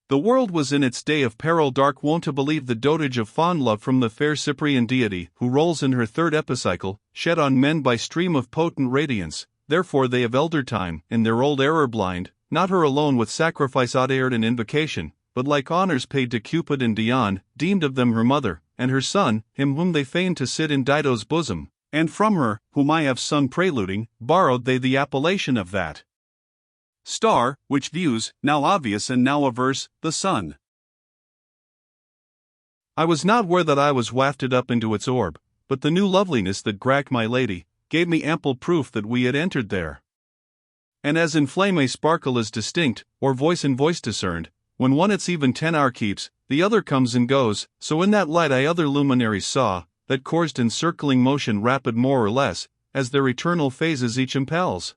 The world was in its day of peril dark, wont to believe the dotage of fond love from the fair Cyprian deity, who rolls in her third epicycle, shed on men by stream of potent radiance. Therefore they of elder time, in their old error blind, not her alone with sacrifice adored and invocation, but like honors paid to Cupid and Dion, deemed of them her mother, and her son, him whom they feigned to sit in Dido's bosom, and from her, whom I have sung preluding, borrowed they the appellation of that star, which views, now obvious and now averse, the sun. I was not where that I was wafted up into its orb, but the new loveliness that gracked my lady, gave me ample proof that we had entered there. And as in flame a sparkle is distinct, or voice in voice discerned, when one its even 10 hour keeps, the other comes and goes, so in that light I other luminaries saw, that coursed in circling motion rapid more or less, as their eternal phases each impels.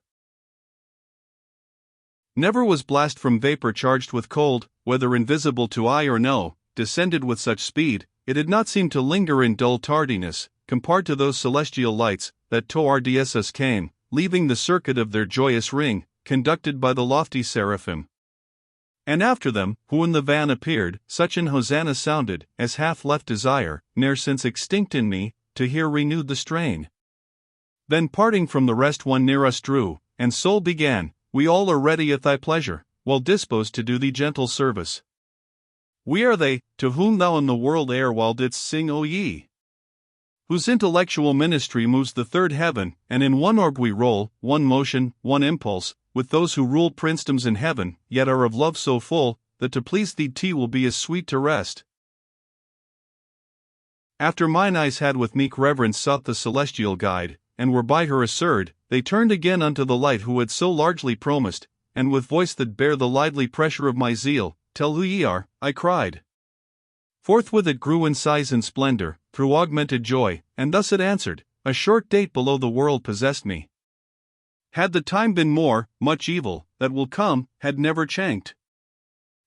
Never was blast from vapor charged with cold, whether invisible to eye or no, descended with such speed, it had not seemed to linger in dull tardiness, compared to those celestial lights, that toward us came, leaving the circuit of their joyous ring, conducted by the lofty seraphim. And after them, who in the van appeared, such an hosanna sounded, as hath left desire, ne'er since extinct in me, to hear renewed the strain. Then parting from the rest one near us drew, and soul began, we all are ready at thy pleasure, well disposed to do thee gentle service. We are they, to whom thou in the world erewhile didst sing, O ye! Whose intellectual ministry moves the third heaven, and in one orb we roll, one motion, one impulse, with those who rule princedoms in heaven, yet are of love so full, that to please thee tea will be as sweet to rest. After mine eyes had with meek reverence sought the celestial guide, and were by her assured, they turned again unto the light who had so largely promised, and with voice that bare the lively pressure of my zeal, tell who ye are, I cried. Forthwith it grew in size and splendor, through augmented joy, and thus it answered, a short date below the world possessed me. Had the time been more, much evil, that will come, had never chanked.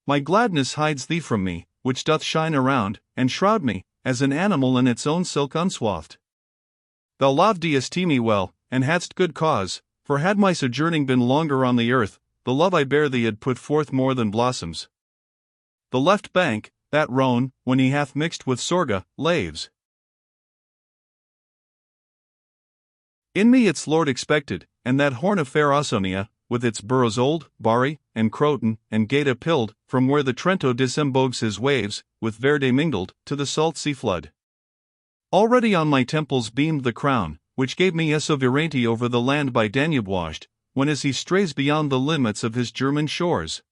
My gladness hides thee from me, which doth shine around, and shroud me, as an animal in its own silk unswathed. Thou lovedst me well, and hadst good cause, for had my sojourning been longer on the earth, the love I bear thee had put forth more than blossoms. The left bank, that Rhone, when he hath mixed with Sorga, laves. In me its lord expected, and that horn of fair Ausonia, with its boroughs old, Bari, and Croton, and Gaeta pilled, from where the Trento disembogues his waves, with Verde mingled, to the salt sea flood. Already on my temples beamed the crown, which gave me sovereignty over the land by Danube washed, when as he strays beyond the limits of his German shores.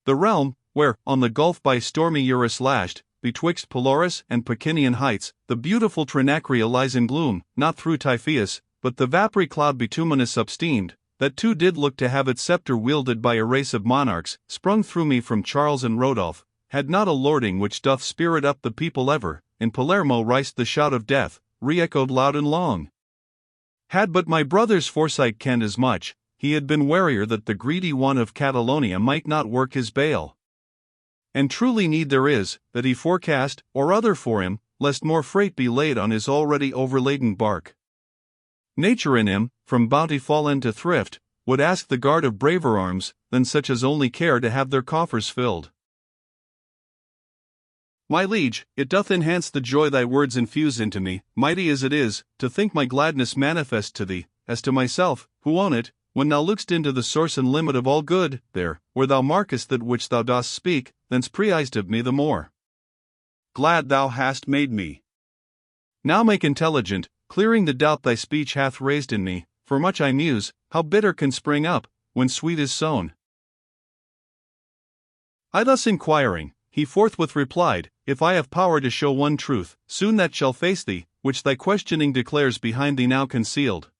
The realm, where, on the gulf by stormy Eurus lashed, betwixt Pelorus and Pacinian heights, the beautiful Trinacria lies in gloom, not through Typhoeus, but the vapory cloud bituminous upsteamed, that too did look to have its sceptre wielded by a race of monarchs, sprung through me from Charles and Rodolph, had not a lording which doth spirit up the people ever, in Palermo riced the shout of death, re-echoed loud and long. Had but my brother's foresight kenned as much, he had been warier that the greedy one of Catalonia might not work his bale. And truly need there is, that he forecast, or other for him, lest more freight be laid on his already overladen bark. Nature in him, from bounty fallen to thrift, would ask the guard of braver arms, than such as only care to have their coffers filled. My liege, it doth enhance the joy thy words infuse into me, mighty as it is, to think my gladness manifest to thee, as to myself, who own it, when thou look'st into the source and limit of all good, there, where thou markest that which thou dost speak, thence preised of me the more. Glad thou hast made me. Now make intelligent, clearing the doubt thy speech hath raised in me, for much I muse, how bitter can spring up, when sweet is sown. I thus inquiring, he forthwith replied, if I have power to show one truth, soon that shall face thee, which thy questioning declares behind thee now concealed.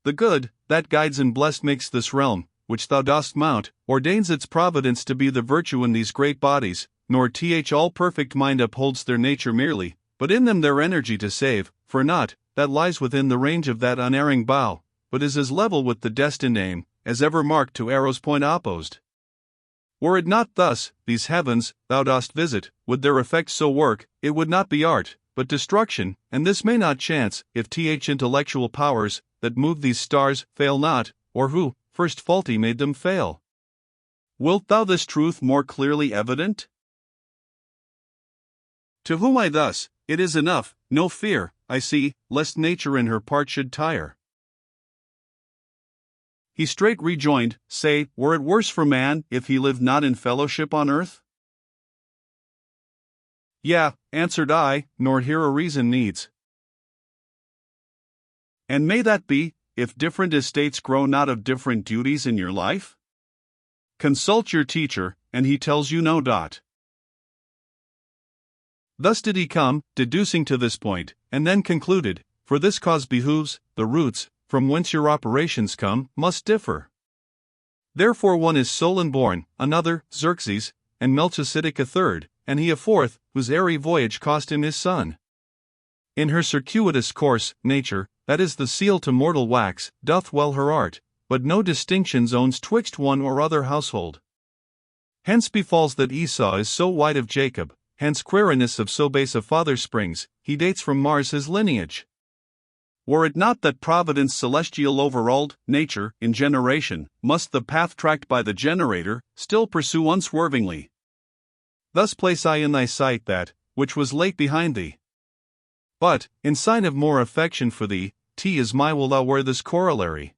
The good, that guides and blessed makes this realm, which thou dost mount, ordains its providence to be the virtue in these great bodies, nor all perfect mind upholds their nature merely, but in them their energy to save, for naught, that lies within the range of that unerring bow, but is as level with the destined aim, as ever marked to arrow's point opposed. Were it not thus, these heavens, thou dost visit, would their effects so work, it would not be art, but destruction, and this may not chance, if intellectual powers, that move these stars, fail not, or who, first faulty made them fail. Wilt thou this truth more clearly evident? To whom I thus, it is enough, no fear, I see, lest nature in her part should tire. He straight rejoined, Say, were it worse for man if he lived not in fellowship on earth? Yea, answered I, nor here a reason needs. And may that be, if different estates grow not of different duties in your life? Consult your teacher, and he tells you no dot. Thus did he come, deducing to this point, and then concluded, For this cause behooves, the roots, from whence your operations come, must differ. Therefore one is Solon born, another, Xerxes, and Melchizedek a third, and he a fourth, whose airy voyage cost him his son. In her circuitous course, nature, that is the seal to mortal wax, doth well her art, but no distinctions owns twixt one or other household. Hence befalls that Esau is so wide of Jacob, hence Quirinus of so base a father springs, he dates from Mars his lineage. Were it not that Providence celestial overruled nature in generation, must the path tracked by the generator still pursue unswervingly. Thus place I in thy sight that, which was late behind thee. But, in sign of more affection for thee, is my will thou wear this corollary.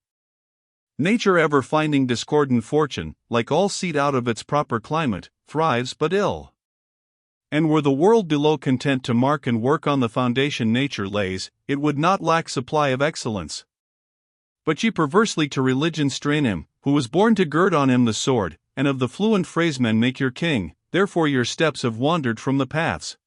Nature ever finding discordant fortune, like all seed out of its proper climate, thrives but ill. And were the world below content to mark and work on the foundation nature lays, it would not lack supply of excellence. But ye perversely to religion strain him, who was born to gird on him the sword, and of the fluent phrasemen make your king, therefore your steps have wandered from the paths.